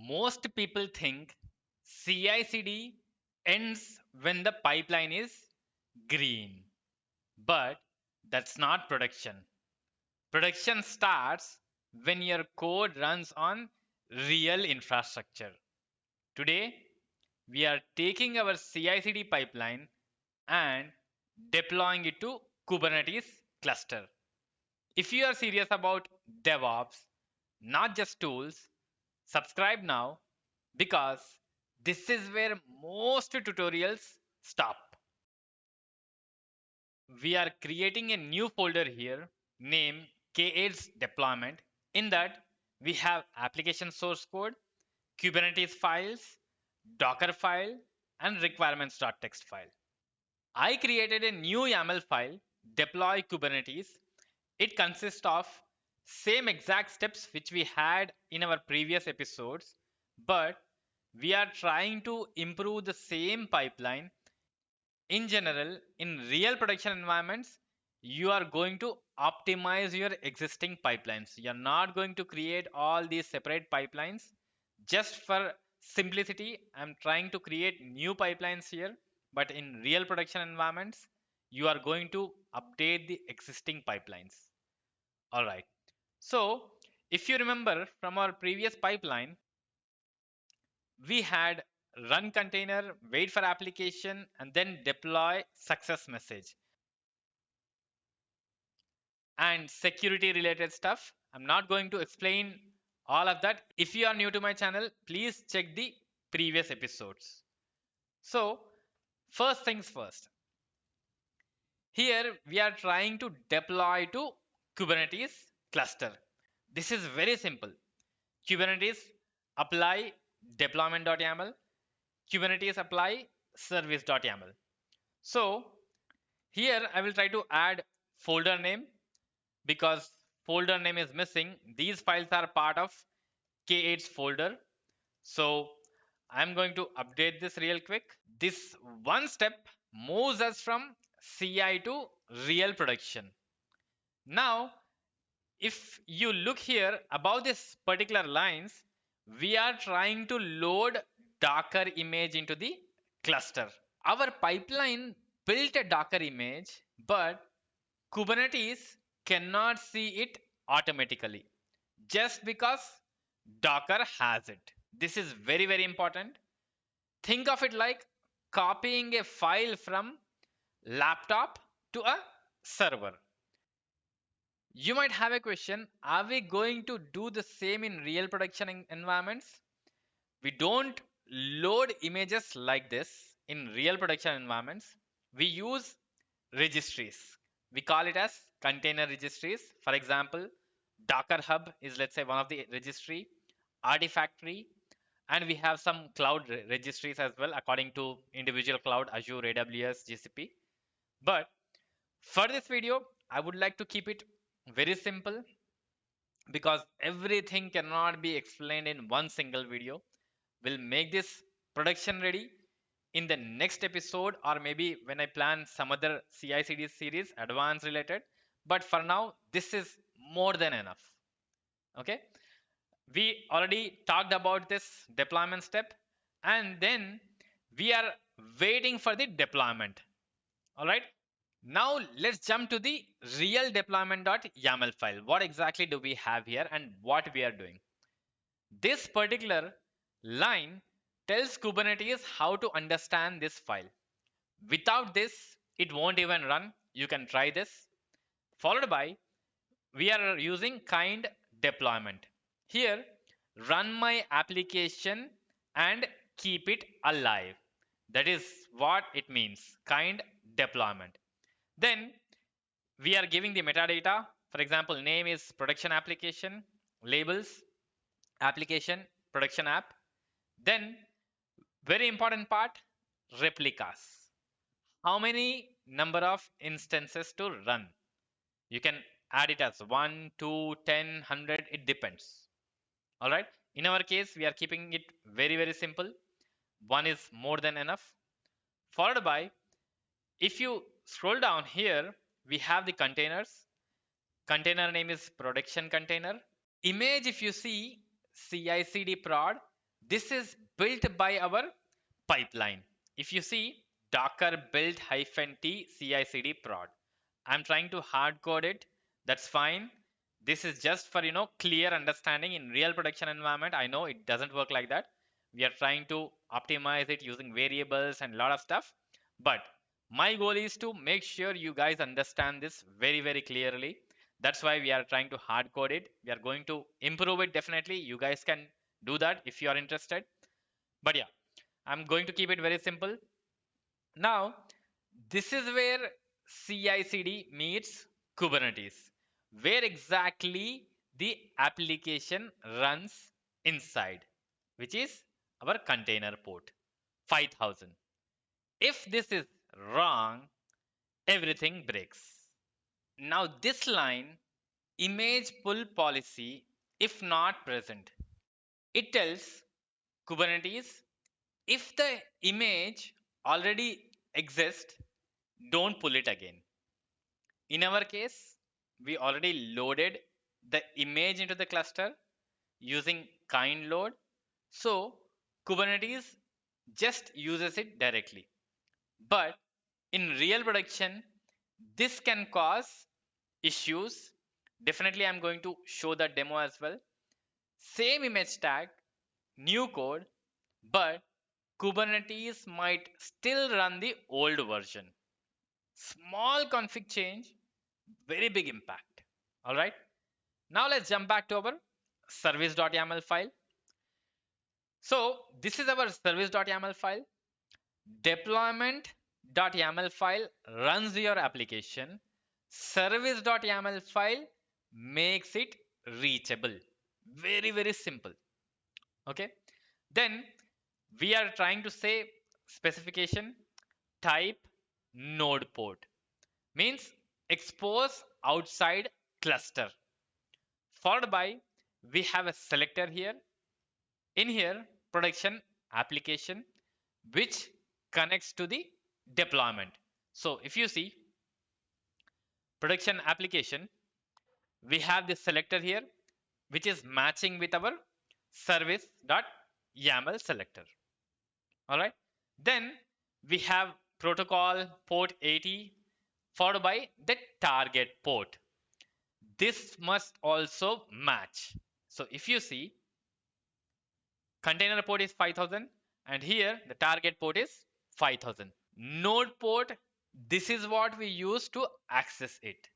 Most people think CI/CD ends when the pipeline is green, but that's not production. Production starts when your code runs on real infrastructure. Today, we are taking our CI/CD pipeline and deploying it to Kubernetes cluster. If you are serious about DevOps, not just tools, subscribe now because this is where most tutorials stop. We are creating a new folder here named K8's deployment. In that, we have application source code, Kubernetes files, Docker file, and requirements.txt file. I created a new YAML file, deploy Kubernetes. It consists of same exact steps which we had in our previous episodes, but we are trying to improve the same pipeline. In general, in real production environments, you are going to optimize your existing pipelines. You're not going to create all these separate pipelines. Just for simplicity, I'm trying to create new pipelines here, but in real production environments, you are going to update the existing pipelines. All right. So if you remember from our previous pipeline, we had run container, wait for application, and then deploy success message and security related stuff. I'm not going to explain all of that. If you are new to my channel, please check the previous episodes. So first things first. Here we are trying to deploy to Kubernetes cluster. This is very simple. Kubernetes apply deployment.yaml, Kubernetes apply service.yaml. So here I will try to add folder name because folder name is missing. These files are part of K8's folder. So I'm going to update this real quick. This one step moves us from CI to real production. Now, if you look here above this particular lines, we are trying to load Docker image into the cluster. Our pipeline built a Docker image, but Kubernetes cannot see it automatically just because Docker has it. This is very, very important. Think of it like copying a file from laptop to a server. You might have a question, are we going to do the same in real production environments? We don't load images like this in real production environments. We use registries. We call it as container registries. For example, Docker Hub is, let's say, one of the registry, Artifactory, and we have some cloud registries as well according to individual cloud, Azure, AWS, GCP. But for this video, I would like to keep it very simple because everything cannot be explained in one single video. We'll make this production ready in the next episode, or maybe when I plan some other CI/CD series, advanced related. But for now, this is more than enough. Okay. We already talked about this deployment step, and then we are waiting for the deployment. All right. Now let's jump to the real deployment.yaml file. What exactly do we have here and what we are doing? This particular line tells Kubernetes how to understand this file. Without this, it won't even run. You can try this. Followed by, we are using kind deployment. Here, run my application and keep it alive. That is what it means, kind deployment. Then we are giving the metadata. For example, name is production application, labels, application, production app. Then very important part, replicas. How many number of instances to run? You can add it as 1, 2, 10, 100, it depends. All right. In our case, we are keeping it very, very simple. 1 is more than enough. Followed by, if you scroll down here, we have the containers. Container name is production container. Image, if you see CI/CD prod, This is built by our pipeline. If you see Docker build -t CI/CD prod, I'm trying to hard code it. That's fine. This is just for clear understanding in real production environment. I know it doesn't work like that. We are trying to optimize it using variables and a lot of stuff. But my goal is to make sure you guys understand this very, very clearly. That's why we are trying to hard code it. We are going to improve it definitely. You guys can do that if you are interested. But yeah, I'm going to keep it very simple. Now, this is where CI/CD meets Kubernetes, where exactly the application runs inside, which is our container port 5000. If this is wrong, everything breaks. Now, this line, image pull policy, if not present, it tells Kubernetes if the image already exists, don't pull it again. In our case, we already loaded the image into the cluster using kind load. So Kubernetes just uses it directly. But in real production, this can cause issues. Definitely, I'm going to show the demo as well. Same image tag, new code, but Kubernetes might still run the old version. Small config change, very big impact. All right. Now let's jump back to our service.yaml file. So this is our service.yaml file. Deployment.yaml file runs your application. Service.yaml file makes it reachable. Very, very simple. Okay. Then we are trying to say specification type node port means expose outside cluster, followed by we have a selector here. In here, production application which connects to the deployment. So if you see production application, we have this selector here which is matching with our service.yaml selector. All right. Then we have protocol port 80 followed by the target port. This must also match. So if you see container port is 5000 and here the target port is 5000. Node port, this is what we use to access it.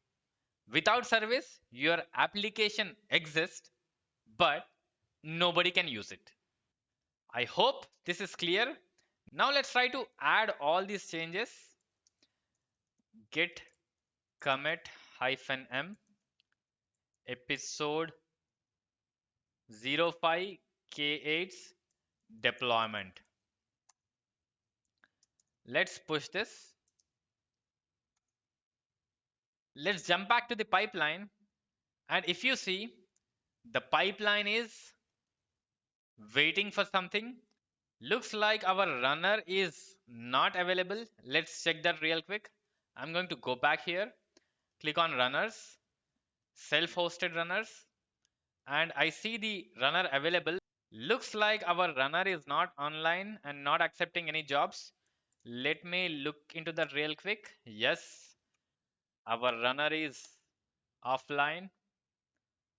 Without service, your application exists, but nobody can use it. I hope this is clear. Now let's try to add all these changes. Git commit -m episode 05 K8's deployment. Let's push this. Let's jump back to the pipeline. And if you see, the pipeline is waiting for something. Looks like our runner is not available. Let's check that real quick. I'm going to go back here, click on runners, self-hosted runners, and I see the runner available. Looks like our runner is not online and not accepting any jobs. Let me look into that real quick. Yes, our runner is offline,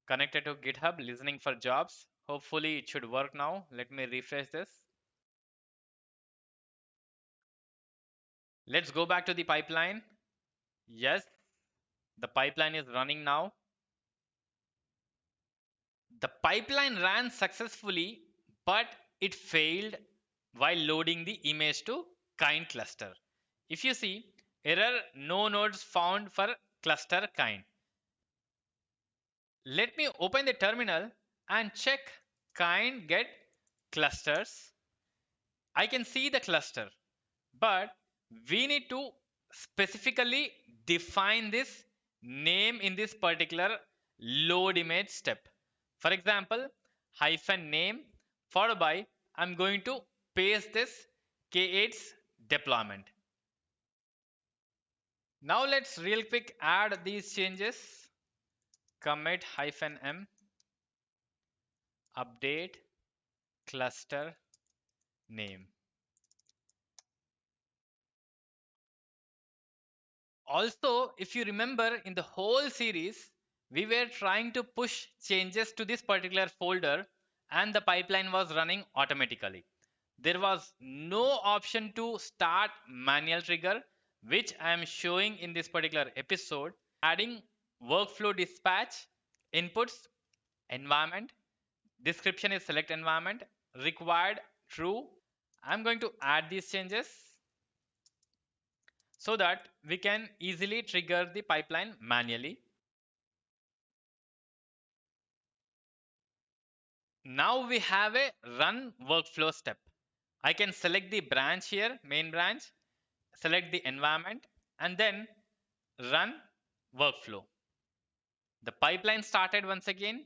connected to GitHub, listening for jobs. Hopefully it should work now. Let me refresh this. Let's go back to the pipeline. Yes, the pipeline is running now. The pipeline ran successfully, but it failed while loading the image to kind cluster. If you see, error no nodes found for cluster kind. Let me open the terminal and check kind get clusters. I can see the cluster, but we need to specifically define this name in this particular load image step. For example, -name followed by I'm going to paste this K8's deployment. Now let's real quick add these changes. Commit -m update cluster name. Also, if you remember in the whole series, we were trying to push changes to this particular folder and the pipeline was running automatically. There was no option to start manual trigger, which I am showing in this particular episode. Adding workflow dispatch, inputs, environment, description is select environment, required true. I'm going to add these changes so that we can easily trigger the pipeline manually. Now we have a run workflow step. I can select the branch here, main branch, select the environment, and then run workflow. The pipeline started once again.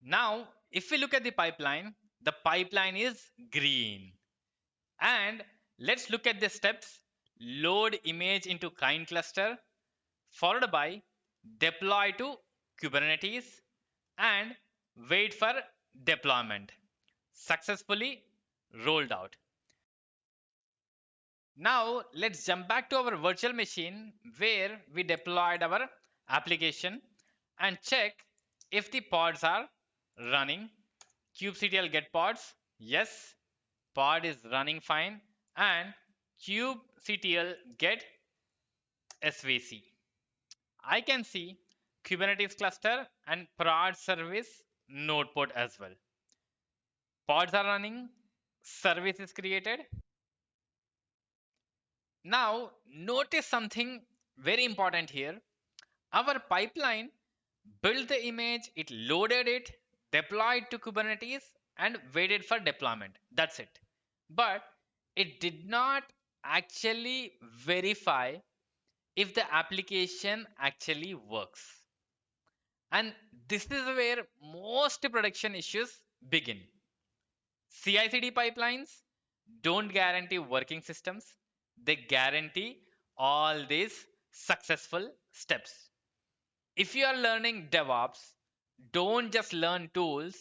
Now, if we look at the pipeline is green. And let's look at the steps. Load image into kind cluster, followed by deploy to Kubernetes and wait for deployment. Successfully rolled out. Now let's jump back to our virtual machine where we deployed our application and check if the pods are running. kubectl get pods. Yes, pod is running fine. And kubectl get svc. I can see Kubernetes cluster and prod service node pod as well. Pods are running, service is created. Now, notice something very important here. Our pipeline built the image, it loaded it, deployed to Kubernetes, and waited for deployment. That's it. But it did not actually verify if the application actually works. And this is where most production issues begin. CI/CD pipelines don't guarantee working systems, they guarantee all these successful steps. If you are learning DevOps, don't just learn tools,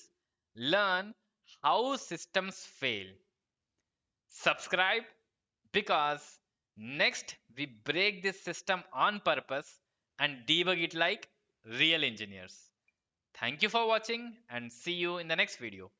learn how systems fail. Subscribe because next we break this system on purpose and debug it like real engineers. Thank you for watching and see you in the next video.